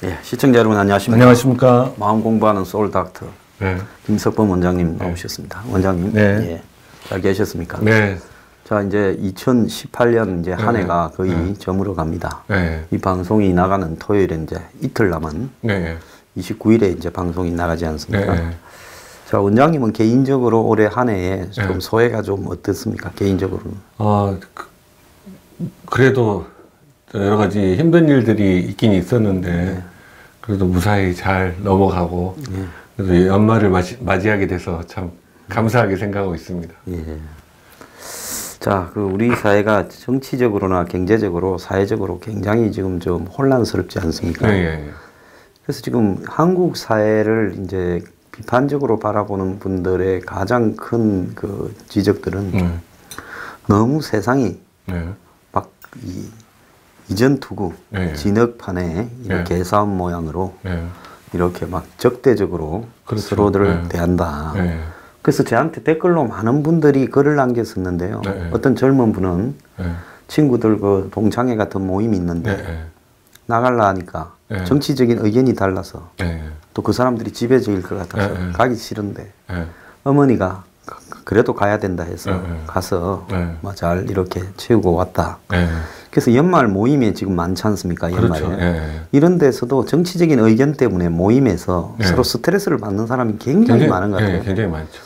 예, 시청자 여러분 안녕하십니까? 안녕하십니까? 마음 공부하는 소울닥터 네. 김석범 원장님 나오셨습니다. 원장님, 네. 예, 잘 계셨습니까? 네. 자, 이제 2018년 이제 한 해가 거의 저물어 갑니다. 네. 이 방송이 나가는 토요일에 이제 이틀 남은 네. 29일에 이제 방송이 나가지 않습니까? 네. 자, 원장님은 개인적으로 올해 한 해에 좀 네. 소회가 좀 어떻습니까? 개인적으로는? 그래도 여러 가지 힘든 일들이 있긴 있었는데 그래도 무사히 잘 넘어가고 그래서 연말을 맞이하게 돼서 참 감사하게 생각하고 있습니다. 예. 자, 그 우리 사회가 정치적으로나 경제적으로 사회적으로 굉장히 지금 좀 혼란스럽지 않습니까? 네. 그래서 지금 한국 사회를 이제 비판적으로 바라보는 분들의 가장 큰 그 지적들은 너무 세상이 막 이전 투구, 진흙판에 이렇게 개싸움 모양으로 이렇게 막 적대적으로 그렇죠. 서로들 대한다. 그래서 저한테 댓글로 많은 분들이 글을 남겼었는데요. 어떤 젊은 분은 친구들 그 동창회 같은 모임이 있는데 나갈라 하니까 정치적인 의견이 달라서 또 그 사람들이 지배적일 것 같아서 가기 싫은데 어머니가 그래도 가야 된다 해서 가서 뭐 잘 이렇게 채우고 왔다. 그래서 연말 모임에 지금 많지 않습니까? 연말에. 그렇죠. 이런 데서도 정치적인 의견 때문에 모임에서 서로 스트레스를 받는 사람이 굉장히 많은 것 같아요. 굉장히 많죠.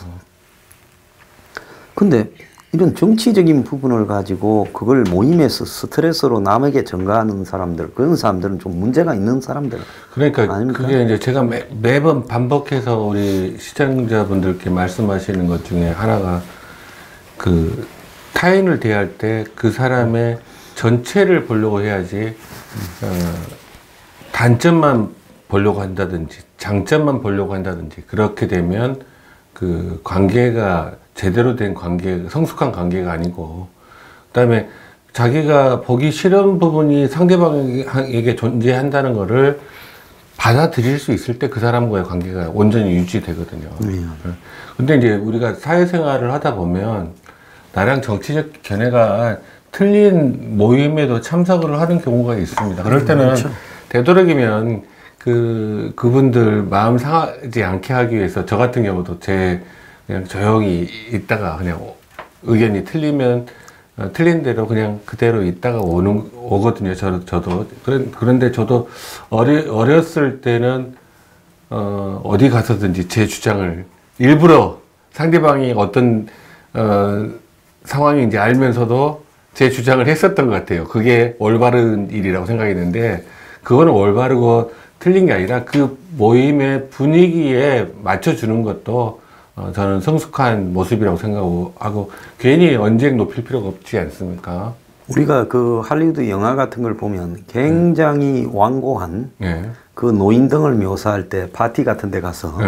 근데 이런 정치적인 부분을 가지고 그걸 모임에서 스트레스로 남에게 전가하는 사람들, 그런 사람들은 좀 문제가 있는 사람들. 그러니까 아닙니까? 그게 이제 제가 매번 반복해서 우리 시청자분들께 말씀하시는 것 중에 하나가 그 타인을 대할 때 그 사람의 전체를 보려고 해야지 단점만 보려고 한다든지 장점만 보려고 한다든지 그렇게 되면 그 관계가 제대로 된 관계, 성숙한 관계가 아니고 그다음에 자기가 보기 싫은 부분이 상대방에게 존재한다는 거를 받아들일 수 있을 때 그 사람과의 관계가 온전히 유지되거든요. 근데 이제 우리가 사회생활을 하다 보면 나랑 정치적 견해가 틀린 모임에도 참석을 하는 경우가 있습니다. 그럴 때는 그렇죠. 되도록이면 그분들 마음 상하지 않게 하기 위해서 저 같은 경우도 그냥 조용히 있다가 그냥 의견이 틀리면 틀린 대로 그냥 그대로 있다가 오거든요. 저도. 그런데 저도 어렸을 때는 어디 가서든지 제 주장을 일부러 상대방이 어떤 상황인지 알면서도 제 주장을 했었던 것 같아요. 그게 올바른 일이라고 생각했는데 그거는 올바르고 틀린 게 아니라 그 모임의 분위기에 맞춰주는 것도 저는 성숙한 모습이라고 생각하고 괜히 언쟁 높일 필요가 없지 않습니까? 우리가 그 할리우드 영화 같은 걸 보면 굉장히 완고한 그 노인등을 묘사할 때 파티 같은 데 가서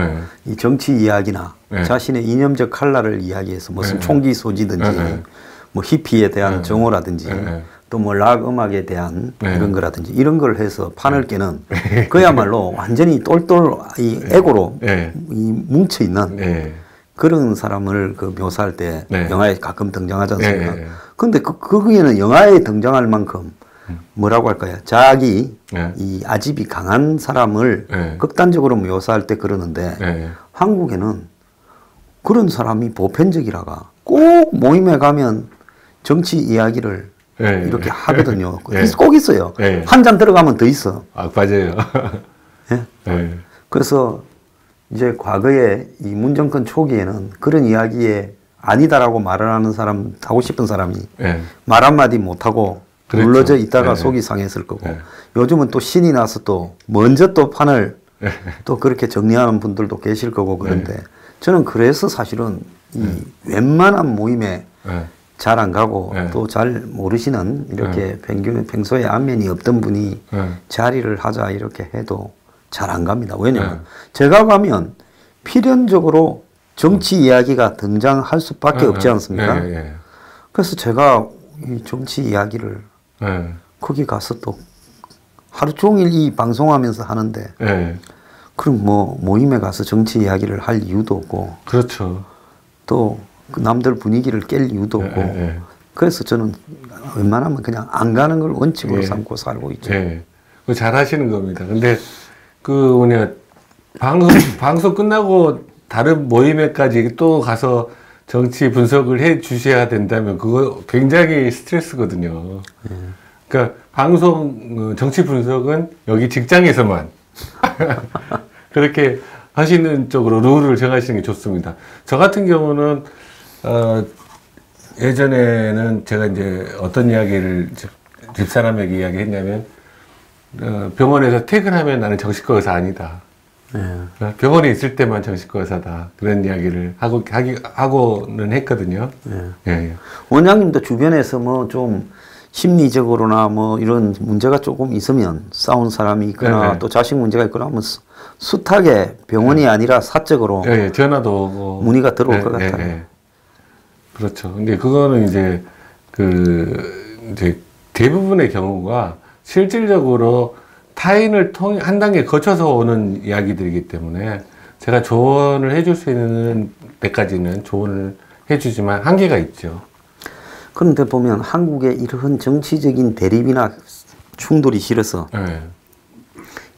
이 정치 이야기나 자신의 이념적 칼날을 이야기해서 무슨 총기 쏘지든지 뭐 히피에 대한 정오라든지 또 뭐 락 음악에 대한 이런 거라든지 이런 걸 해서 판을 깨는 그야말로 완전히 똘똘 이 에고로 이 뭉쳐 있는 그런 사람을 그 묘사할 때 영화에 가끔 등장하지 않습니까? 근데 거기에는 영화에 등장할 만큼 뭐라고 할까요? 자기 이 아집이 강한 사람을 극단적으로 묘사할 때 그러는데 한국에는 그런 사람이 보편적이라가 꼭 모임에 가면 정치 이야기를 이렇게 하거든요. 꼭 있어요. 한 잔 들어가면 더 있어. 아, 맞아요. 그래서 이제 과거에 이 문정권 초기에는 그런 이야기에 아니다라고 말을 하는 사람, 하고 싶은 사람이 말 한마디 못하고 눌러져 있다가 속이 상했을 거고 요즘은 또 신이 나서 또 먼저 또 판을 또 그렇게 정리하는 분들도 계실 거고 그런데 저는 그래서 사실은 이 웬만한 모임에 잘 안 가고 또 잘 모르시는 이렇게 평소에 안면이 없던 분이 자리를 하자 이렇게 해도 잘 안 갑니다. 왜냐면 제가 가면 필연적으로 정치 이야기가 등장할 수밖에 없지 않습니까? 그래서 제가 이 정치 이야기를 거기 가서 또 하루 종일 이 방송하면서 하는데 그럼 뭐 모임에 가서 정치 이야기를 할 이유도 없고 그렇죠. 또 그 남들 분위기를 깰 이유도 없고 그래서 저는 웬만하면 그냥 안 가는 걸 원칙으로 삼고 살고 있죠. 잘 하시는 겁니다. 근데 그 뭐냐 방송 끝나고 다른 모임에까지 또 가서 정치 분석을 해 주셔야 된다면 그거 굉장히 스트레스거든요. 그러니까 방송 정치 분석은 여기 직장에서만 그렇게 하시는 쪽으로 룰을 정하시는 게 좋습니다. 저 같은 경우는 예전에는 제가 이제 어떤 이야기를 집사람에게 이야기했냐면 병원에서 퇴근하면 나는 정신과 의사 아니다. 병원에 있을 때만 정신과 의사다. 그런 이야기를 하고는 했거든요. 예. 원장님도 주변에서 뭐 좀 심리적으로나 뭐 이런 문제가 조금 있으면 싸운 사람이 있거나 또 자식 문제가 있거나 하면 숱하게 병원이 아니라 사적으로 전화도 오고 문의가 들어올 것 같아요. 그렇죠. 근데 그거는 이제 이제 대부분의 경우가 실질적으로 타인을 한 단계 거쳐서 오는 이야기들이기 때문에 제가 조언을 해줄 수 있는 데까지는 조언을 해주지만 한계가 있죠. 그런데 보면 한국의 이런 정치적인 대립이나 충돌이 싫어서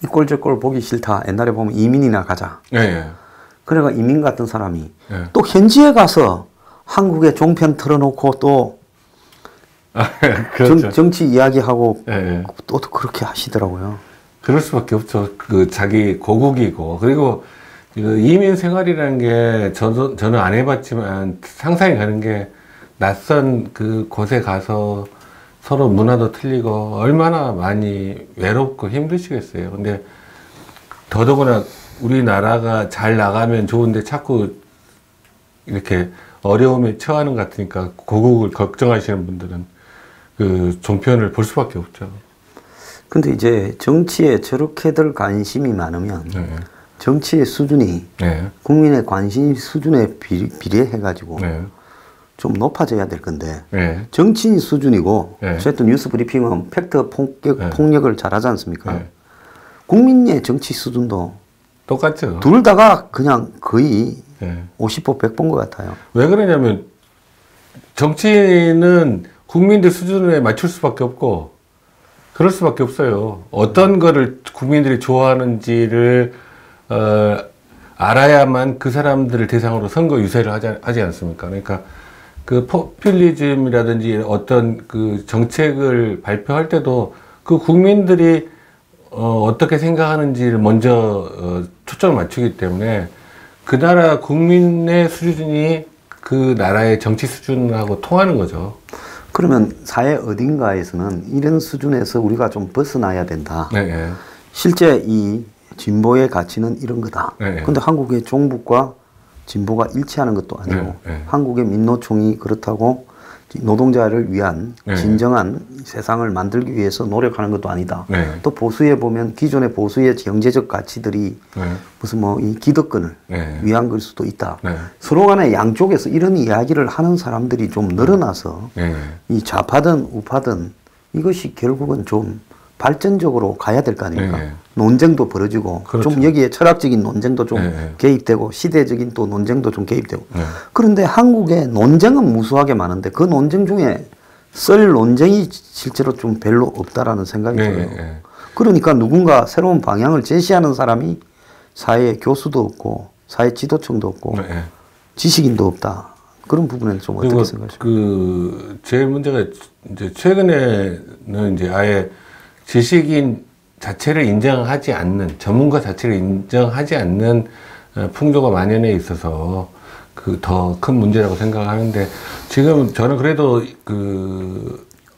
이 꼴 저 꼴 보기 싫다. 옛날에 보면 이민이나 가자. 그래가 이민 같은 사람이 또 현지에 가서 한국의 종편 틀어놓고 또 그렇죠. 정치 이야기하고 또 그렇게 하시더라고요. 그럴 수밖에 없죠. 자기 고국이고 그리고 이민 생활이라는 게 저는 안 해봤지만 상상이 가는 게 낯선 그 곳에 가서 서로 문화도 틀리고 얼마나 많이 외롭고 힘드시겠어요. 근데 더더구나 우리나라가 잘 나가면 좋은데 자꾸 이렇게 어려움에 처하는 것 같으니까 고국을 걱정하시는 분들은 그 종편을 볼 수밖에 없죠. 근데 이제 정치에 저렇게들 관심이 많으면 정치의 수준이 국민의 관심 수준에 비례해가지고 좀 높아져야 될 건데 정치인 수준이고 어쨌든 뉴스 브리핑은 팩트 폭력을 잘하지 않습니까? 국민의 정치 수준도 똑같죠. 둘 다가 그냥 거의 50보 100보인 것 같아요. 왜 그러냐면 정치인은 국민들 수준에 맞출 수밖에 없고 그럴 수밖에 없어요. 어떤 거를 국민들이 좋아하는지를 알아야만 그 사람들을 대상으로 선거 유세를 하지 않습니까? 그러니까 그 포퓰리즘이라든지 어떤 그 정책을 발표할 때도 그 국민들이 어떻게 생각하는지를 먼저 초점을 맞추기 때문에 그 나라 국민의 수준이 그 나라의 정치 수준하고 통하는 거죠. 그러면 사회 어딘가에서는 이런 수준에서 우리가 좀 벗어나야 된다. 실제 이 진보의 가치는 이런 거다. 근데 한국의 종북과 진보가 일치하는 것도 아니고 한국의 민노총이 그렇다고 노동자를 위한 진정한 세상을 만들기 위해서 노력하는 것도 아니다. 또 보수에 보면 기존의 보수의 경제적 가치들이 무슨 뭐 이 기득권을 위한 걸 수도 있다. 서로 간에 양쪽에서 이런 이야기를 하는 사람들이 좀 늘어나서 이 좌파든 우파든 이것이 결국은 좀 발전적으로 가야 될 거 아닙니까? 논쟁도 벌어지고 그렇죠. 좀 여기에 철학적인 논쟁도 좀 개입되고 시대적인 또 논쟁도 좀 개입되고 그런데 한국에 논쟁은 무수하게 많은데 그 논쟁 중에 썰 논쟁이 실제로 좀 별로 없다라는 생각이 들어요. 그러니까 누군가 새로운 방향을 제시하는 사람이 사회에 교수도 없고 사회 지도층도 없고 지식인도 없다. 그런 부분에는 좀 어떻게 생각하십니까? 제일 문제가 이제 최근에는 이제 아예 지식인 자체를 인정하지 않는, 전문가 자체를 인정하지 않는 풍조가 만연해 있어서 그 더 큰 문제라고 생각하는데 지금 저는 그래도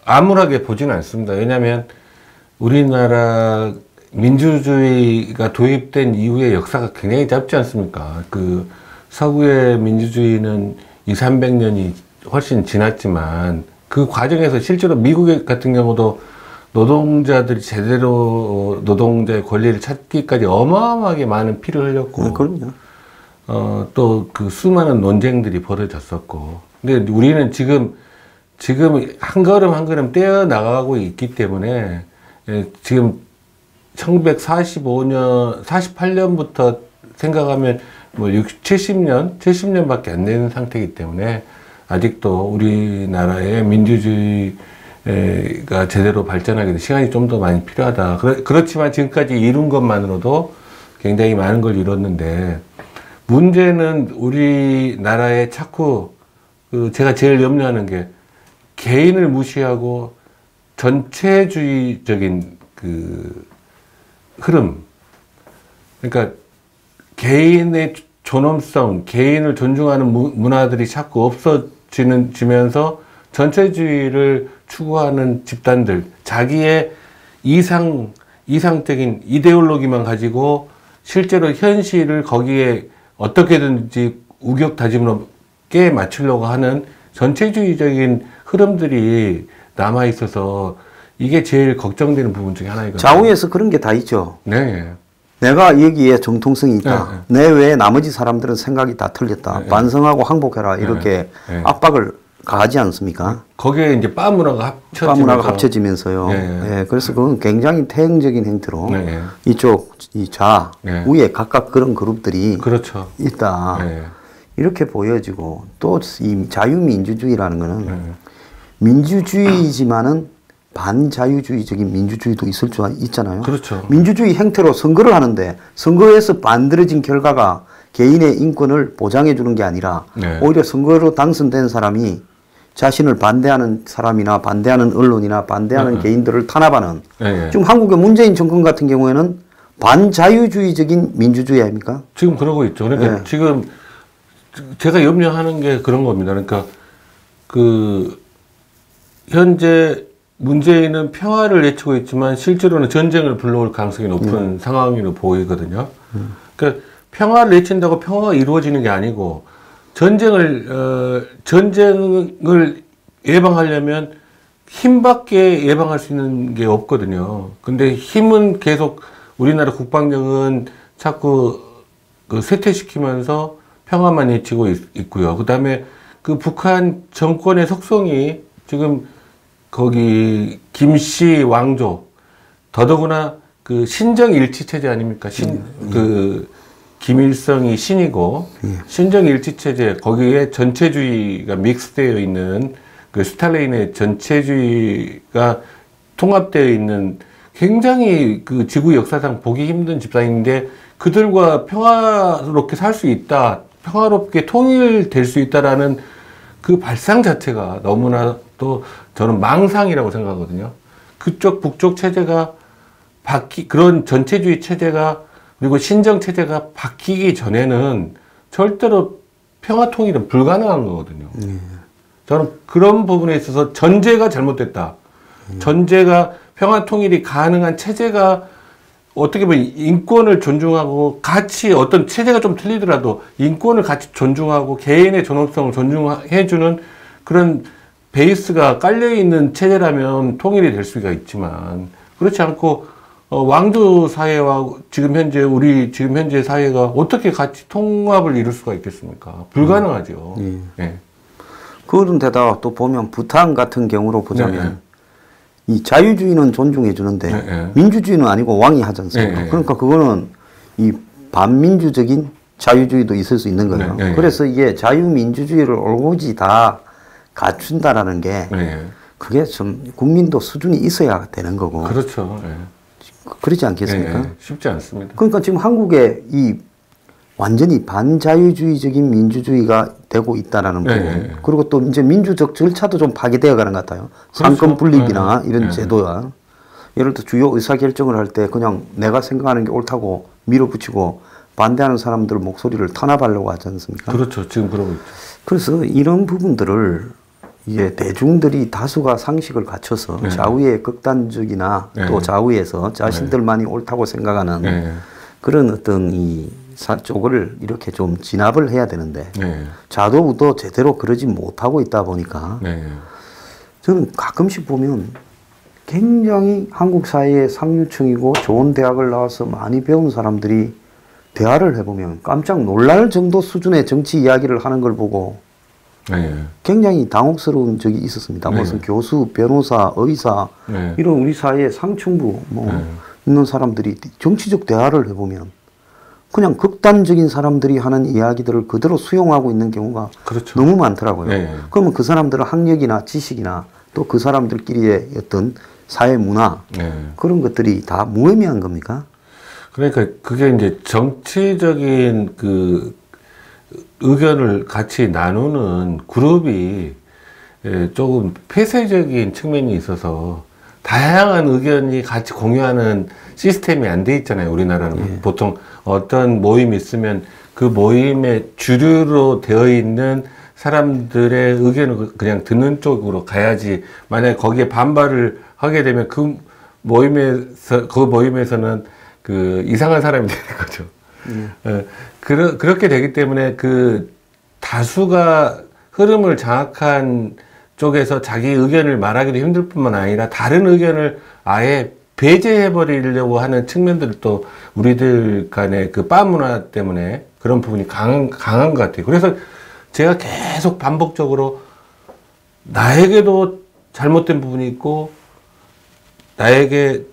암울하게 보지는 않습니다. 왜냐하면 우리나라 민주주의가 도입된 이후의 역사가 굉장히 짧지 않습니까? 서구의 민주주의는 200~300년이 훨씬 지났지만 그 과정에서 실제로 미국 같은 경우도 노동자들이 제대로 노동자의 권리를 찾기까지 어마어마하게 많은 피를 흘렸고, 또 그 수많은 논쟁들이 벌어졌었고, 근데 우리는 지금 한 걸음 한 걸음 떼어 나가고 있기 때문에 지금 1945년, 48년부터 생각하면 뭐 70년밖에 안 되는 상태이기 때문에 아직도 우리나라의 민주주의 제대로 발전하게 돼 시간이 좀 더 많이 필요하다. 그렇지만 지금까지 이룬 것만으로도 굉장히 많은 걸 이뤘는데 문제는 우리나라에 자꾸 제가 제일 염려하는 게 개인을 무시하고 전체주의적인 흐름. 그러니까 개인의 존엄성, 개인을 존중하는 문화들이 자꾸 없어지면서 전체주의를 추구하는 집단들, 자기의 이상적인 이데올로기만 가지고 실제로 현실을 거기에 어떻게든지 우격다짐으로 깨 맞추려고 하는 전체주의적인 흐름들이 남아 있어서 이게 제일 걱정되는 부분 중에 하나이거든요. 좌우에서 그런 게 다 있죠. 네. 내가 여기에 정통성이 있다. 내 외에 나머지 사람들은 생각이 다 틀렸다. 반성하고 항복해라. 이렇게 압박을 가하지 않습니까? 거기에 이제 빠 문화가 합쳐지면서요. 예, 그래서 그건 굉장히 태행적인 행태로 이쪽 위에 각각 그런 그룹들이 그렇죠. 있다. 이렇게 보여지고 또 이 자유민주주의라는 거는 민주주의지만은 반자유주의적인 민주주의도 있잖아요. 그렇죠. 민주주의 행태로 선거를 하는데 선거에서 만들어진 결과가 개인의 인권을 보장해 주는 게 아니라 오히려 선거로 당선된 사람이 자신을 반대하는 사람이나 반대하는 언론이나 반대하는 개인들을 탄압하는 지금 한국의 문재인 정권 같은 경우에는 반자유주의적인 민주주의 아닙니까? 지금 그러고 있죠. 그러니까 지금 제가 염려하는 게 그런 겁니다. 그러니까 현재 문재인은 평화를 외치고 있지만 실제로는 전쟁을 불러올 가능성이 높은 상황으로 보이거든요. 그러니까 평화를 외친다고 평화가 이루어지는 게 아니고 전쟁을 예방하려면 힘밖에 예방할 수 있는 게 없거든요. 근데 힘은 계속 우리나라 국방력은 자꾸 쇠퇴시키면서 평화만 외치고 있고요. 그 다음에 북한 정권의 속성이 지금 거기 김씨 왕조 더더구나 신정일치 체제 아닙니까? 김일성이 신이고 신정일치 체제 거기에 전체주의가 믹스되어 있는 스탈린의 전체주의가 통합되어 있는 굉장히 지구 역사상 보기 힘든 집단인데 그들과 평화롭게 살 수 있다, 평화롭게 통일될 수 있다라는 그 발상 자체가 너무나 또 저는 망상이라고 생각하거든요. 그쪽 북쪽 체제가 그런 전체주의 체제가 그리고 신정 체제가 바뀌기 전에는 절대로 평화 통일은 불가능한 거거든요. 저는 그런 부분에 있어서 전제가 잘못됐다. 전제가 평화 통일이 가능한 체제가 어떻게 보면 인권을 존중하고 같이 어떤 체제가 좀 틀리더라도 인권을 같이 존중하고 개인의 존엄성을 존중해주는 그런 베이스가 깔려있는 체제라면 통일이 될 수가 있지만 그렇지 않고 왕조 사회와 지금 현재 사회가 어떻게 같이 통합을 이룰 수가 있겠습니까? 불가능하죠. 그런데다가 또 보면 부탄 같은 경우로 보자면 이 자유주의는 존중해 주는데 민주주의는 아니고 왕이 하지 않습니까? 그러니까 그거는 이 반민주적인 자유주의도 있을 수 있는 거예요. 그래서 이게 자유민주주의를 올곧이 다 갖춘다라는 게 그게 좀 국민도 수준이 있어야 되는 거고. 그렇죠. 그렇지 않겠습니까? 쉽지 않습니다. 그러니까 지금 한국에 이 완전히 반자유주의적인 민주주의가 되고 있다라는 부분. 그리고 또 이제 민주적 절차도 좀 파괴되어 가는 것 같아요. 그렇죠. 상권 분립이나 이런 제도야. 예를 들어 주요 의사결정을 할 때 그냥 내가 생각하는 게 옳다고 밀어붙이고 반대하는 사람들 목소리를 탄압하려고 하지 않습니까? 그렇죠. 지금 그러고 있죠. 그래서 이런 부분들을 이제 대중들이 다수가 상식을 갖춰서 좌우의 극단적이나 또 좌우에서 자신들만이 옳다고 생각하는 그런 어떤 쪽을 이렇게 좀 진압을 해야 되는데 좌도우도 제대로 그러지 못하고 있다 보니까 저는 가끔씩 보면 굉장히 한국 사회의 상류층이고 좋은 대학을 나와서 많이 배운 사람들이 대화를 해보면 깜짝 놀랄 정도 수준의 정치 이야기를 하는 걸 보고 굉장히 당혹스러운 적이 있었습니다. 무슨 교수, 변호사, 의사 이런 우리 사회의 상층부 있는 사람들이 정치적 대화를 해보면 그냥 극단적인 사람들이 하는 이야기들을 그대로 수용하고 있는 경우가 너무 많더라고요. 그러면 그 사람들은 학력이나 지식이나 또 그 사람들끼리의 어떤 사회 문화 네. 그런 것들이 다 무의미한 겁니까? 그러니까 그게 이제 정치적인 그 의견을 같이 나누는 그룹이 조금 폐쇄적인 측면이 있어서 다양한 의견이 같이 공유하는 시스템이 안 돼 있잖아요. 우리나라는 예. 보통 어떤 모임이 있으면 그 모임의 주류로 되어 있는 사람들의 의견을 그냥 듣는 쪽으로 가야지. 만약에 거기에 반발을 하게 되면 그 모임에서는 그 이상한 사람이 되는 거죠. 그렇게 되기 때문에 그 다수가 흐름을 장악한 쪽에서 자기 의견을 말하기도 힘들 뿐만 아니라 다른 의견을 아예 배제해 버리려고 하는 측면들도 우리들 간의 그 바 문화 때문에 그런 부분이 강한 것 같아요. 그래서 제가 계속 반복적으로 나에게도 잘못된 부분이 있고 나에게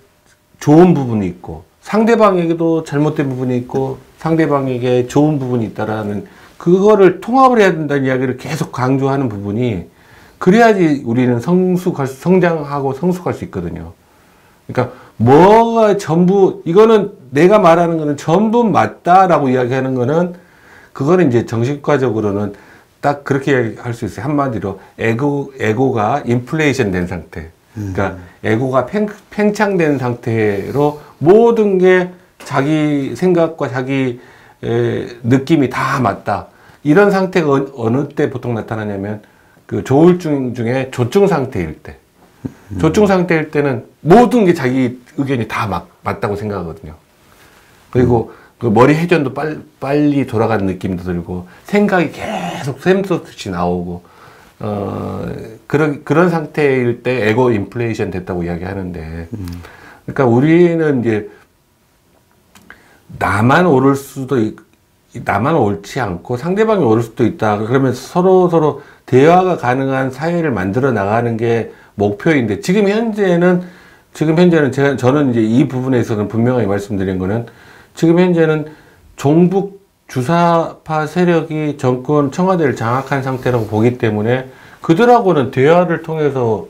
좋은 부분이 있고 상대방에게도 잘못된 부분이 있고 상대방에게 좋은 부분이 있다라는 그거를 통합을 해야 된다는 이야기를 계속 강조하는 부분이 그래야지 우리는 성장하고 성숙할 수 있거든요. 그러니까 뭐가 전부 이거는 내가 말하는 거는 전부 맞다라고 이야기하는 거는 그거는 이제 정신과적으로는 딱 그렇게 이야기할 수 있어요. 한마디로 에고가 인플레이션 된 상태. 그러니까 에고가 팽창된 상태로 모든 게 자기 생각과 자기 느낌이 다 맞다. 이런 상태가 어느 때 보통 나타나냐면 그 조울증 중에 조증 상태일 때. 조증 상태일 때는 모든 게 자기 의견이 다 맞다고 생각하거든요. 그리고 그 머리 회전도 빨리 돌아가는 느낌도 들고 생각이 계속 샘솟듯이 나오고 그런 상태일 때 에고 인플레이션 됐다고 이야기하는데 그러니까 우리는 이제 나만 옳지 않고 상대방이 옳을 수도 있다. 그러면 서로 대화가 가능한 사회를 만들어 나가는 게 목표인데 지금 현재는 저는 이제 이 부분에 있어서는 분명하게 말씀드린 거는 지금 현재는 종북 주사파 세력이 정권 청와대를 장악한 상태라고 보기 때문에 그들하고는 대화를 통해서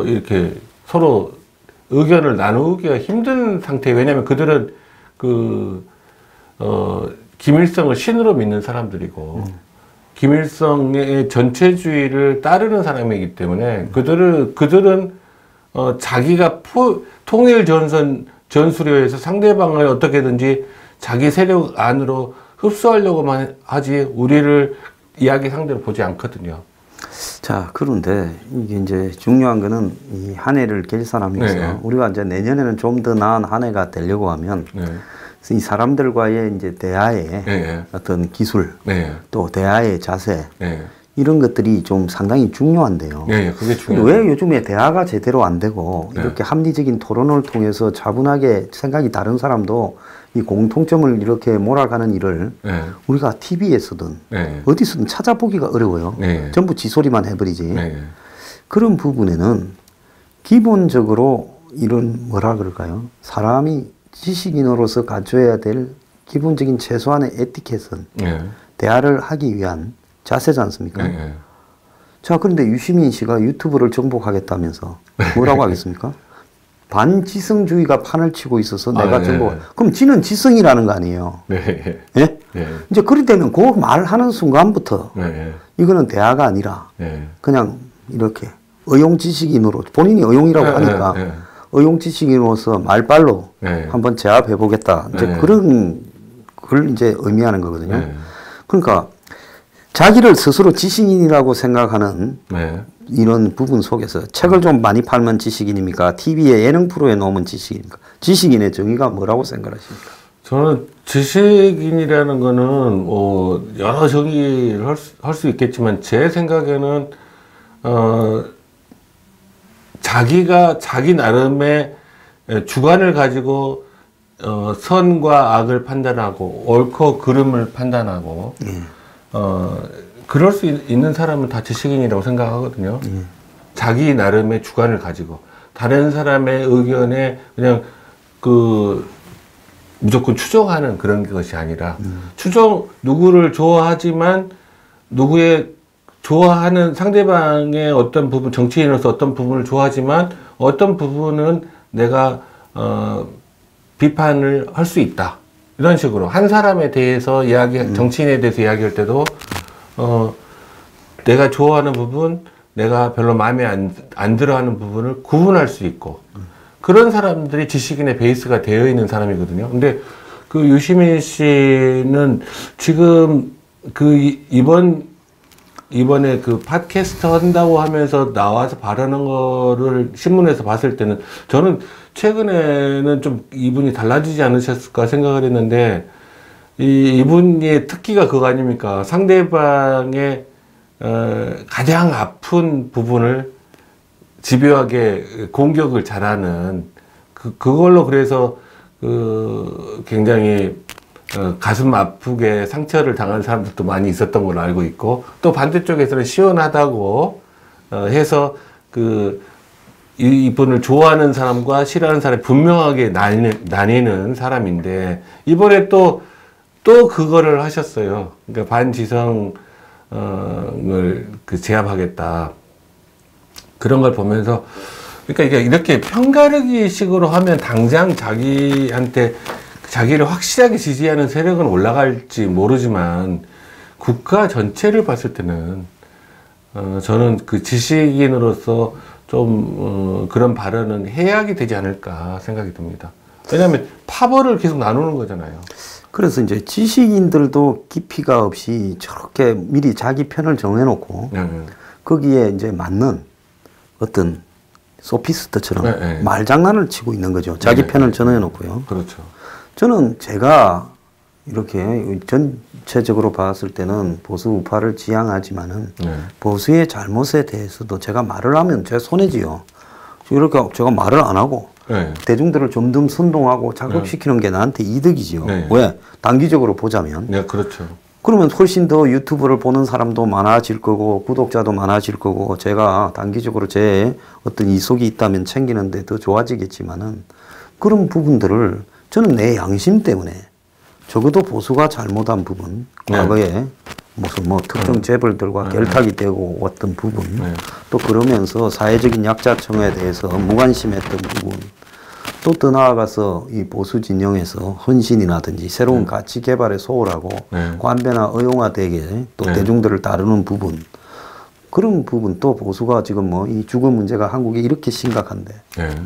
이렇게 서로 의견을 나누기가 힘든 상태예요. 왜냐하면 그들은 김일성을 신으로 믿는 사람들이고 김일성의 전체주의를 따르는 사람이기 때문에 그들은 자기가 통일 전술에서 상대방을 어떻게든지 자기 세력 안으로 흡수하려고만 하지 우리를 이야기 상대로 보지 않거든요. 자, 그런데 이게 이제 중요한 거는 이 한 해를 결산하면서 네. 우리가 이제 내년에는 좀 더 나은 한 해가 되려고 하면 네. 이 사람들과의 이제 대화의 네. 어떤 기술 네. 또 대화의 자세 네. 이런 것들이 좀 상당히 중요한데요. 네, 그게 근데 중요해요. 왜 요즘에 대화가 제대로 안 되고 네. 이렇게 합리적인 토론을 통해서 차분하게 생각이 다른 사람도 이 공통점을 이렇게 몰아가는 일을 네. 우리가 TV에서든 네. 어디서든 찾아보기가 어려워요. 네. 전부 지소리만 해버리지. 네. 그런 부분에는 기본적으로 이런 뭐라 그럴까요? 사람이 지식인으로서 갖춰야 될 기본적인 최소한의 에티켓은 네. 대화를 하기 위한 자세지 않습니까? 네. 자, 그런데 유시민 씨가 유튜브를 정복하겠다면서 뭐라고 하겠습니까? 반지성주의가 판을 치고 있어서 내가 네. 정복. 그럼 지는 지성이라는 거 아니에요? 네. 예? 네. 이제 그리 되면 그 말하는 순간부터 네. 이거는 대화가 아니라 네. 그냥 이렇게 의용지식인으로 본인이 의용이라고 하니까 네. 의용지식인으로서 말빨로 네. 한번 제압해 보겠다. 이제 네. 그런 걸 이제 의미하는 거거든요. 네. 그러니까 자기를 스스로 지식인이라고 생각하는 네. 이런 부분 속에서 책을 좀 많이 팔면 지식인입니까? TV에 예능 프로에 놓으면 지식인입니까? 지식인의 정의가 뭐라고 생각하십니까? 저는 지식인이라는 거는 뭐 여러 정의를 할 수 있겠지만 제 생각에는 자기가 자기 나름의 주관을 가지고 선과 악을 판단하고 옳고 그름을 판단하고 그럴 수 있는 사람은 다 지식인이라고 생각하거든요. 자기 나름의 주관을 가지고 다른 사람의 의견에 그냥 무조건 추종하는 그런 것이 아니라 누구를 좋아하지만 누구의 좋아하는 상대방의 어떤 부분, 정치인으로서 어떤 부분을 좋아하지만 어떤 부분은 내가 비판을 할 수 있다. 이런 식으로 한 사람에 대해서 정치인에 대해서 이야기할 때도 내가 좋아하는 부분, 내가 별로 마음에 안 들어하는 부분을 구분할 수 있고 그런 사람들이 지식인의 베이스가 되어 있는 사람이거든요. 근데 그 유시민 씨는 지금 이번에 그 팟캐스트 한다고 하면서 나와서 발언한 거를 신문에서 봤을 때는 저는 최근에는 좀 이분이 달라지지 않으셨을까 생각을 했는데 이분의 특기가 그거 아닙니까? 상대방의 가장 아픈 부분을 집요하게 공격을 잘하는 그걸로 그래서 굉장히 가슴 아프게 상처를 당한 사람들도 많이 있었던 걸로 알고 있고 또 반대쪽에서는 시원하다고 해서 이분을 좋아하는 사람과 싫어하는 사람이 분명하게 나뉘는 사람인데 이번에 또 그거를 하셨어요. 그러니까 반지성을 제압하겠다. 그런 걸 보면서 그러니까 이렇게 편가르기 식으로 하면 당장 자기를 확실하게 지지하는 세력은 올라갈지 모르지만 국가 전체를 봤을 때는 저는 그 지식인으로서 좀 그런 발언은 해악이 되지 않을까 생각이 듭니다. 왜냐하면 파벌을 계속 나누는 거잖아요. 그래서 이제 지식인들도 깊이가 없이 저렇게 미리 자기 편을 정해놓고 거기에 이제 맞는 어떤 소피스트처럼 말장난을 치고 있는 거죠. 자기 편을 정해놓고요. 그렇죠. 저는 제가 이렇게 전체적으로 봤을 때는 보수 우파를 지향하지만은 보수의 잘못에 대해서도 제가 말을 하면 제 손해지요. 이렇게 제가 말을 안 하고 대중들을 좀 더 선동하고 자극시키는 게 나한테 이득이지요. 왜? 단기적으로 보자면. 네, 그렇죠. 그러면 훨씬 더 유튜브를 보는 사람도 많아질 거고 구독자도 많아질 거고 제가 단기적으로 제 어떤 이속이 있다면 챙기는데 더 좋아지겠지만은 그런 부분들을 저는 내 양심 때문에 적어도 보수가 잘못한 부분, 과거에 무슨 특정 재벌들과 결탁이 되고 왔던 부분, 또 그러면서 사회적인 약자층에 대해서 무관심했던 부분, 또 더 나아가서 이 보수 진영에서 헌신이라든지 새로운 가치 개발에 소홀하고 관배나 의용화되게 또 대중들을 다루는 부분, 그런 부분 또 보수가 지금 이 주거 문제가 한국에 이렇게 심각한데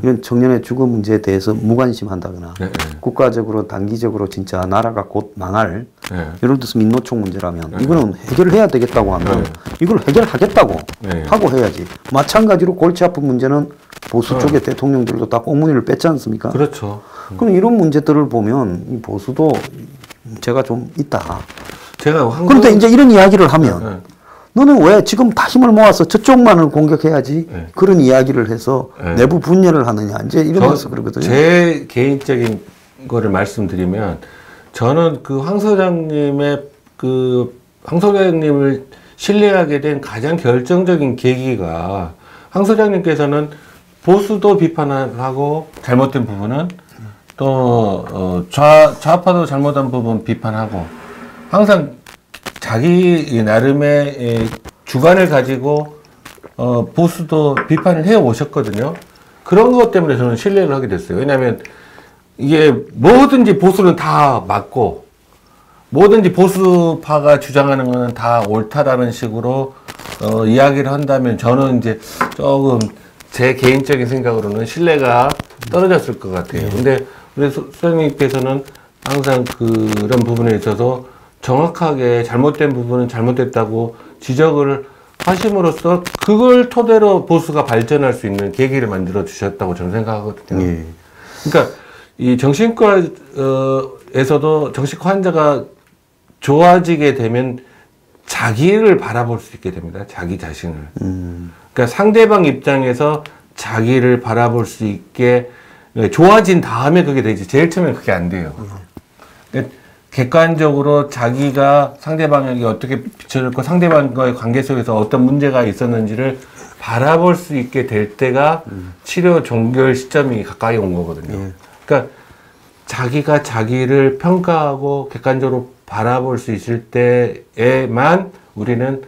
이런 청년의 주거 문제에 대해서 무관심한다거나 국가적으로 단기적으로 진짜 나라가 곧 망할 예를 들어서 민노총 문제라면 이거는 해결해야 되겠다고 하면 이걸 해결하겠다고 하고 해야지. 마찬가지로 골치 아픈 문제는 보수 쪽의 대통령들도 다 꽁무니를 뺐지 않습니까? 그렇죠. 그럼 이런 문제들을 보면 이 보수도 문제가 좀 있다. 제가 그런데 이제 이런 이야기를 하면 너는 왜 지금 다 힘을 모아서 저쪽만을 공격해야지 그런 이야기를 해서 내부 분열을 하느냐 이제 이러면서 그러거든요. 제 개인적인 거를 말씀드리면 저는 황 소장님을 신뢰하게 된 가장 결정적인 계기가 황 소장님께서는 보수도 비판을 하고 잘못된 부분은 또 좌파도 잘못한 부분 비판하고 항상 자기 나름의 주관을 가지고 보수도 비판을 해 오셨거든요. 그런 것 때문에 저는 신뢰를 하게 됐어요. 왜냐하면 이게 뭐든지 보수는 다 맞고 뭐든지 보수파가 주장하는 거는 다 옳다라는 식으로 이야기를 한다면 저는 이제 조금 제 개인적인 생각으로는 신뢰가 떨어졌을 것 같아요. 근데 우리 소장님께서는 항상 그런 부분에 있어서 정확하게 잘못된 부분은 잘못됐다고 지적을 하심으로써 그걸 토대로 보수가 발전할 수 있는 계기를 만들어 주셨다고 저는 생각하거든요. 그러니까 이 정신과에서도 정신과 환자가 좋아지게 되면 자기를 바라볼 수 있게 됩니다. 자기 자신을. 그러니까 상대방 입장에서 자기를 바라볼 수 있게 좋아진 다음에 그게 되지. 제일 처음에 그게 안 돼요. 객관적으로 자기가 상대방에게 어떻게 비춰졌고 상대방과의 관계 속에서 어떤 문제가 있었는지를 바라볼 수 있게 될 때가 치료 종결 시점이 가까이 온 거거든요. 그러니까 자기가 자기를 평가하고 객관적으로 바라볼 수 있을 때에만 우리는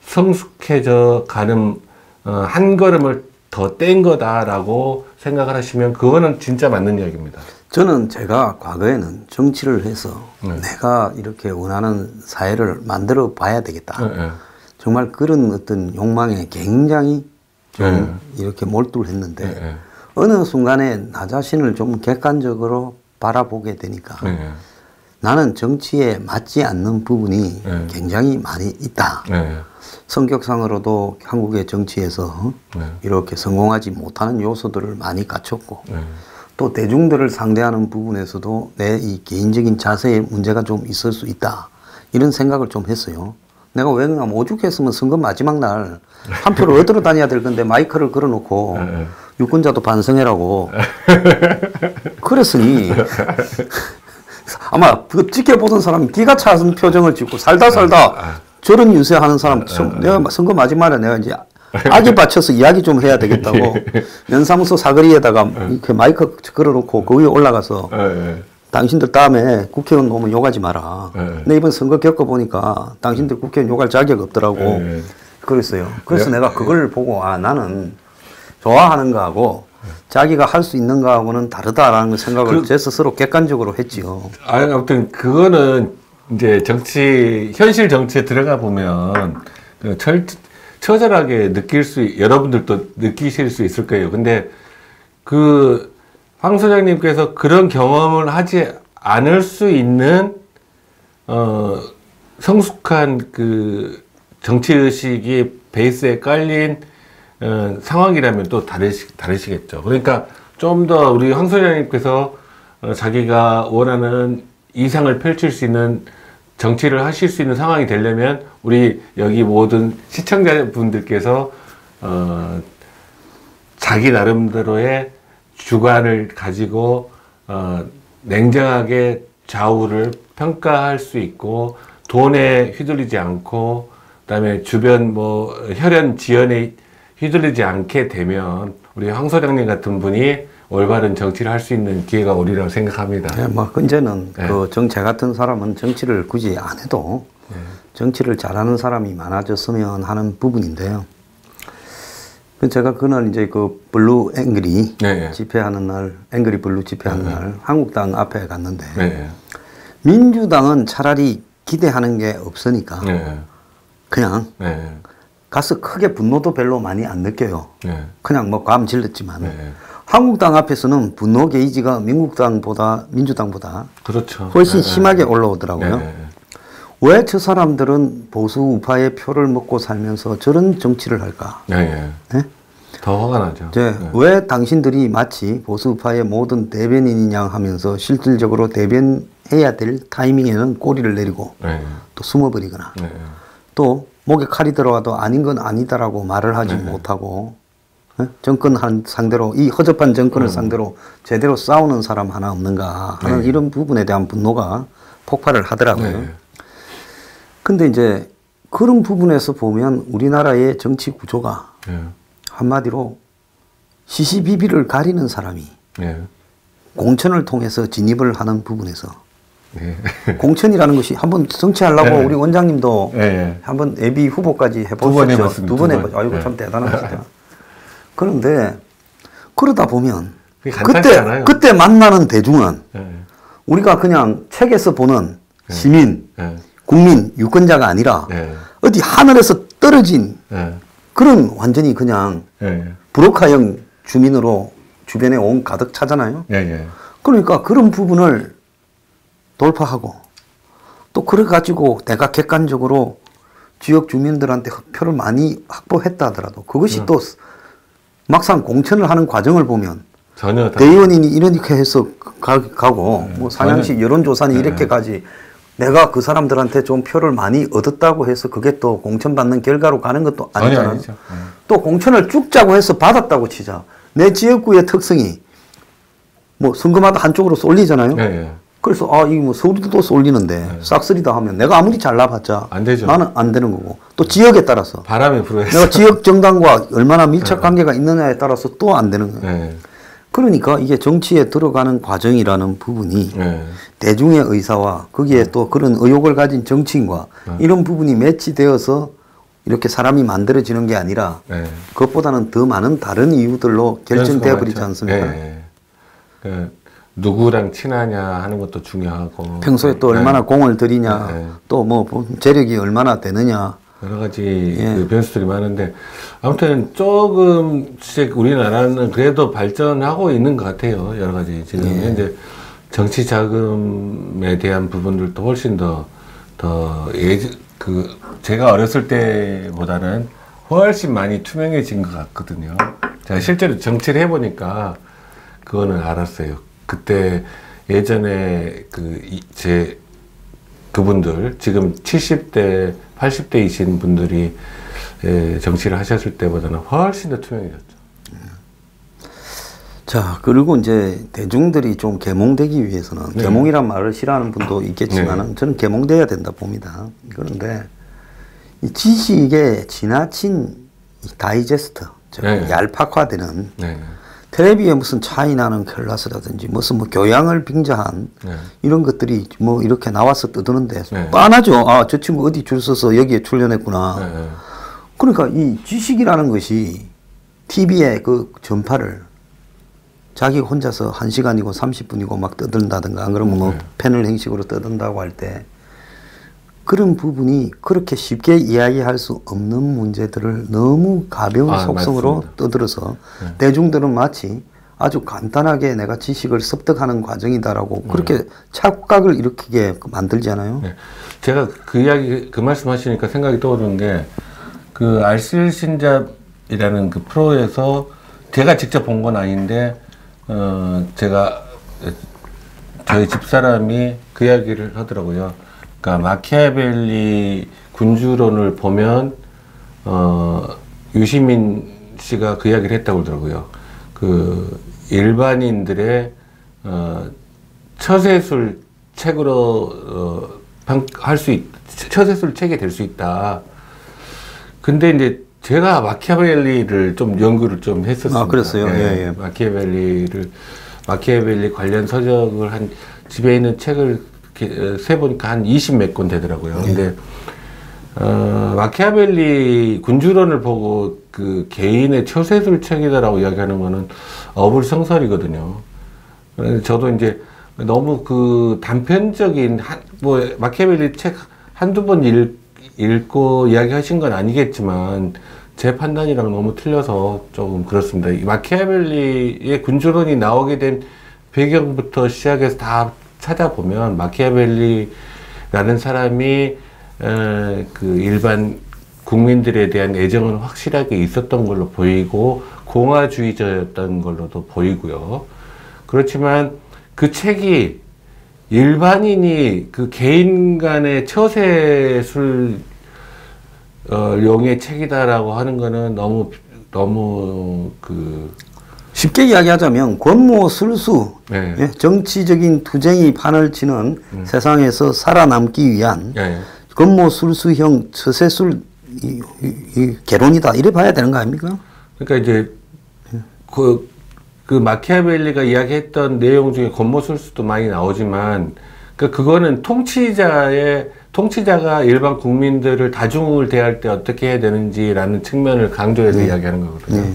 성숙해져 가는 한 걸음을 더 뗀 거다라고 생각을 하시면 그거는 진짜 맞는 이야기입니다. 저는 제가 과거에는 정치를 해서 내가 이렇게 원하는 사회를 만들어 봐야 되겠다. 정말 그런 어떤 욕망에 굉장히 좀 이렇게 몰두를 했는데 어느 순간에 나 자신을 좀 객관적으로 바라보게 되니까 나는 정치에 맞지 않는 부분이 굉장히 많이 있다. 성격상으로도 한국의 정치에서 이렇게 성공하지 못하는 요소들을 많이 갖췄고 또 대중들을 상대하는 부분에서도 내 이 개인적인 자세에 문제가 좀 있을 수 있다. 이런 생각을 좀 했어요. 내가 왜 그러냐면 오죽했으면 선거 마지막 날 한 표를 얻으러 다녀야 될 건데 마이크를 걸어놓고 유권자도 반성해라고 그랬으니 아마 그 지켜보던 사람이 기가 차는 표정을 짓고 살다 저런 유세하는 사람 내가 선거 마지막에 내가 이제 악에 받쳐서 이야기 좀 해야 되겠다고 면사무소 사거리에다가 이렇게 마이크 걸어놓고 그 위에 올라가서 당신들 다음에 국회의원 오면 욕하지 마라. 근데 이번 선거 겪어보니까 당신들 국회의원 욕할 자격 없더라고. 그랬어요. 그래서 내가 그걸 보고 나는 좋아하는 거하고 자기가 할 수 있는 거하고는 다르다라는 생각을 제 스스로 객관적으로 했지요. 아무튼 그거는 이제 현실 정치에 들어가 보면 처절하게 여러분들도 느끼실 수 있을 거예요. 근데 황 소장님께서 그런 경험을 하지 않을 수 있는, 성숙한 정치의식이 베이스에 깔린, 상황이라면 또 다르시겠죠. 그러니까 좀 더 우리 황 소장님께서 자기가 원하는 이상을 펼칠 수 있는 정치를 하실 수 있는 상황이 되려면 우리 여기 모든 시청자분들께서 자기 나름대로의 주관을 가지고 냉정하게 좌우를 평가할 수 있고 돈에 휘둘리지 않고 그다음에 주변 혈연 지연에 휘둘리지 않게 되면 우리 황 소장님 같은 분이 올바른 정치를 할 수 있는 기회가 오리라고 생각합니다. 네, 이제는 제 같은 사람은 정치를 굳이 안 해도 정치를 잘하는 사람이 많아졌으면 하는 부분인데요. 제가 그날 이제 블루 앵그리 집회하는 날, 앵그리 블루 집회하는 날 한국당 앞에 갔는데 민주당은 차라리 기대하는 게 없으니까 그냥 가서 크게 분노도 별로 많이 안 느껴요. 그냥 감 질렀지만 한국당 앞에서는 분노 게이지가 민주당보다 그렇죠. 훨씬 심하게 올라오더라고요. 왜 저 사람들은 보수 우파의 표를 먹고 살면서 저런 정치를 할까? 네? 더 화가 나죠. 왜 당신들이 마치 보수 우파의 모든 대변인이냐 하면서 실질적으로 대변해야 될 타이밍에는 꼬리를 내리고 또 숨어버리거나 또 목에 칼이 들어와도 아닌 건 아니다라고 말을 하지 못하고 정권 상대로 이 허접한 정권을 상대로 제대로 싸우는 사람 하나 없는가 하는 이런 부분에 대한 분노가 폭발을 하더라고요. 근데 이제 그런 부분에서 보면 우리나라의 정치 구조가 한마디로 시시비비를 가리는 사람이 공천을 통해서 진입을 하는 부분에서 공천이라는 것이 한번 정치하려고 우리 원장님도 한번 예비 후보까지 해보셨죠. 두 번 해봤죠. 아이고 참 대단하시다. 그런데 그러다 보면 그때 만나는 대중은 우리가 그냥 책에서 보는 시민, 국민, 유권자가 아니라 어디 하늘에서 떨어진 그런 완전히 그냥 브로카형 주민으로 주변에 온 가득 차잖아요. 그러니까 그런 부분을 돌파하고 또 그래가지고 내가 객관적으로 지역 주민들한테 표를 많이 확보했다 하더라도 그것이 또 막상 공천을 하는 과정을 보면 전혀 대의원이 이렇게 해서 가고 상향시 여론조사는 이렇게 가지 내가 그 사람들한테 좀 표를 많이 얻었다고 해서 그게 또 공천받는 결과로 가는 것도 아니잖아요. 또 공천을 쭉 짜고 해서 받았다고 치자. 내 지역구의 특성이 선거마다 한쪽으로 쏠리잖아요. 그래서 이거 서울도 쏠리는데 싹쓸이다 하면 내가 아무리 잘나봤자 안 되죠. 나는 안 되는 거고 또 지역에 따라서 바람이 불어서 내가 지역 정당과 얼마나 밀착 관계가 있느냐에 따라서 또 안 되는 거예요. 그러니까 이게 정치에 들어가는 과정이라는 부분이 대중의 의사와 거기에 또 그런 의욕을 가진 정치인과 이런 부분이 매치되어서 이렇게 사람이 만들어지는 게 아니라 그것보다는 더 많은 다른 이유들로 결정돼 버리지 않습니까? 그 누구랑 친하냐 하는 것도 중요하고 평소에 또 얼마나 공을 들이냐 또 뭐 재력이 얼마나 되느냐 여러 가지 그 변수들이 많은데 아무튼 조금씩 우리나라는 그래도 발전하고 있는 것 같아요. 여러 가지 지금 현재 정치 자금에 대한 부분들도 훨씬 제가 어렸을 때보다는 훨씬 많이 투명해진 것 같거든요. 제가 실제로 정치를 해보니까 그거는 알았어요. 그때 예전에 그분들 지금 70대, 80대이신 분들이 정치를 하셨을 때보다는 훨씬 더 투명해졌죠. 자, 그리고 이제 대중들이 좀 계몽되기 위해서는 계몽이란 말을 싫어하는 분도 있겠지만은 저는 계몽돼야 된다 봅니다. 그런데 이 지식의 지나친 다이제스트, 즉 얄팍화되는 텔레비에 무슨 차이나는 클래스라든지 무슨 뭐 교양을 빙자한 이런 것들이 뭐 이렇게 나와서 떠드는데 뻔하죠. 아, 저 친구 어디 줄 서서 여기에 출연했구나. 그러니까 이 지식이라는 것이 TV에 그 전파를 자기 혼자서 1시간이고 30분이고 막 떠든다든가 안 그러면 뭐 패널 형식으로 떠든다고 할 때 그런 부분이 그렇게 쉽게 이야기할 수 없는 문제들을 너무 가벼운 속성으로 맞습니다. 떠들어서 대중들은 마치 아주 간단하게 내가 지식을 습득하는 과정이다라고 그렇게 착각을 일으키게 만들잖아요. 제가 그 이야기 그 말씀하시니까 생각이 떠오르는 게 그 알쓸신잡이라는 그 프로에서 제가 직접 본 건 아닌데 제가 저희 집사람이 그 이야기를 하더라고요. 그러니까 마키아벨리 군주론을 보면 유시민 씨가 그 이야기를 했다고 그러더라고요. 그 일반인들의 처세술 책으로 처세술 책이 될 수 있다. 근데 이제 제가 마키아벨리를 좀 연구를 좀 했었습니다. 아, 그랬어요? 예. 마키아벨리 관련 서적을 집에 있는 책을 세보니까 한 20몇 권 되더라고요. 근데, 마키아벨리 군주론을 보고 그 개인의 처세술 책이다라고 이야기하는 거는 어불성설이거든요. 저도 이제 너무 그 단편적인, 마키아벨리 책 한두 번 읽고 이야기하신 건 아니겠지만, 제 판단이랑 너무 틀려서 조금 그렇습니다. 이 마키아벨리의 군주론이 나오게 된 배경부터 시작해서 다 찾아보면 마키아벨리라는 사람이 그 일반 국민들에 대한 애정은 확실하게 있었던 걸로 보이고 공화주의자였던 걸로도 보이고요. 그렇지만 그 책이 일반인이 그 개인 간의 처세술 용의 책이다라고 하는 거는 너무 쉽게 이야기하자면 권모술수 정치적인 투쟁이 판을 치는 세상에서 살아남기 위한 권모술수형 처세술 개론이다 이래 봐야 되는 거 아닙니까? 그러니까 이제 그 마키아벨리가 이야기했던 내용 중에 권모술수도 많이 나오지만 그거는 통치자가 일반 국민들을 다중을 대할 때 어떻게 해야 되는지라는 측면을 강조해서 이야기하는 거거든요.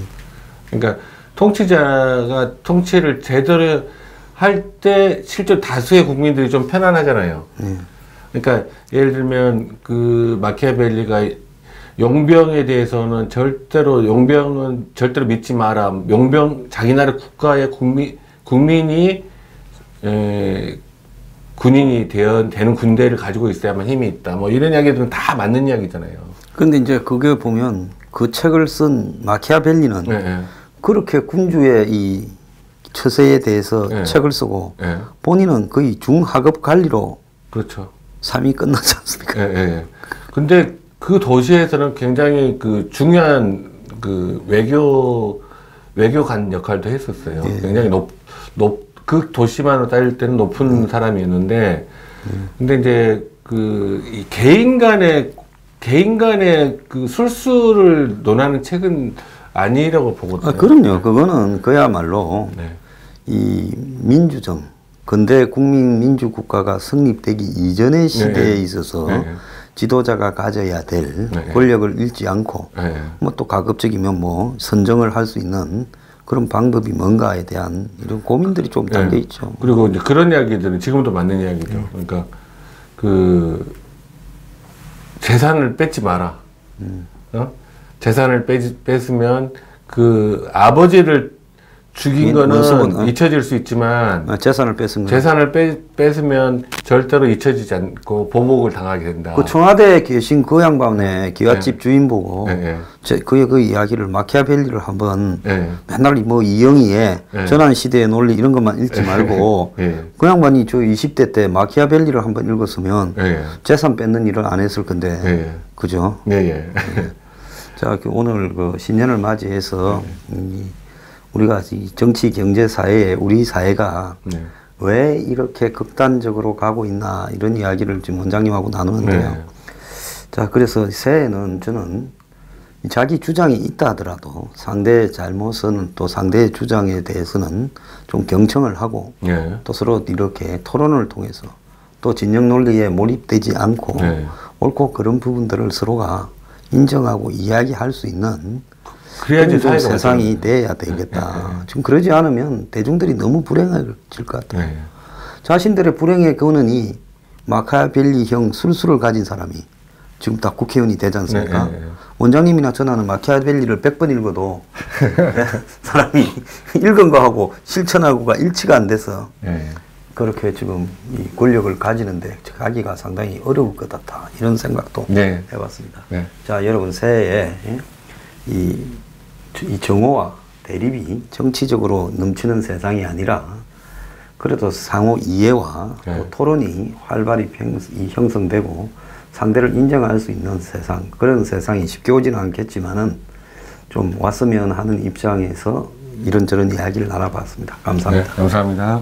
그러니까 통치자가 통치를 제대로 할 때 실제 다수의 국민들이 좀 편안하잖아요. 그러니까 예를 들면 그 마키아벨리가 용병에 대해서는 용병은 절대로 믿지 마라. 자기 나라 국가의 국민이 군인이 되는 군대를 가지고 있어야만 힘이 있다. 뭐 이런 이야기들은 다 맞는 이야기잖아요. 근데 이제 그게 보면 그 책을 쓴 마키아벨리는 그렇게 군주의 이 처세에 대해서 책을 쓰고 본인은 거의 중하급 관리로 그렇죠. 삶이 끝나지 않습니까? 근데 그 도시에서는 굉장히 그 중요한 그 외교관 역할도 했었어요. 굉장히 그 도시만으로 따질 때는 높은 사람이었는데, 근데 이제 이 개인 간의 그 술수를 논하는 책은 아니라고 보거든요. 그럼요. 그거는 그야말로 이 민주정, 근대 국민민주국가가 성립되기 이전의 시대에 있어서 지도자가 가져야 될 네. 권력을 잃지 않고 네. 뭐 또 가급적이면 뭐 선정을 할 수 있는 그런 방법이 뭔가에 대한 이런 고민들이 좀 담겨 있죠. 그리고 이제 그런 이야기들은 지금도 맞는 이야기죠. 그러니까 그 재산을 뺏지 마라. 재산을 뺏으면 그 아버지를 죽인 거는 잊혀질 수 있지만 재산을 뺏은 거. 재산을 뺏으면 절대로 잊혀지지 않고 보복을 당하게 된다. 그 청와대에 계신 그 양반의 기와집 주인 보고 그 이야기를 마키아벨리를 한번 맨날 뭐 이영희의 전환시대의 논리 이런 것만 읽지 말고 그 양반이 저 20대 때 마키아벨리를 한번 읽었으면 재산 뺏는 일을 안 했을 건데 그죠? 자, 오늘 그 신년을 맞이해서 우리가 이 정치, 경제 사회에 우리 사회가 왜 이렇게 극단적으로 가고 있나 이런 이야기를 지금 원장님하고 나누는데요. 자, 그래서 새해에는 저는 자기 주장이 있다 하더라도 상대의 잘못은 또 상대의 주장에 대해서는 좀 경청을 하고 또 서로 이렇게 토론을 통해서 또 진영 논리에 몰입되지 않고 옳고 그런 부분들을 서로가 인정하고 이야기할 수 있는 그래야지 좀 세상이 돼야 되겠다. 지금 그러지 않으면 대중들이 너무 불행해질 것 같아요. 자신들의 불행의 근원이 마키아벨리형 술수를 가진 사람이 지금 다 국회의원이 되지 않습니까? 원장님이나 저는 마키아벨리를 100번 읽어도 사람이 읽은 거하고 실천하고가 일치가 안 돼서 그렇게 지금 이 권력을 가지는데 가기가 상당히 어려울 것 같다. 이런 생각도 해봤습니다. 자, 여러분 새해에 이 정오와 대립이 정치적으로 넘치는 세상이 아니라 그래도 상호 이해와 또 토론이 활발히 형성되고 상대를 인정할 수 있는 세상, 그런 세상이 쉽게 오지는 않겠지만은 좀 왔으면 하는 입장에서 이런저런 이야기를 나눠봤습니다. 감사합니다. 감사합니다.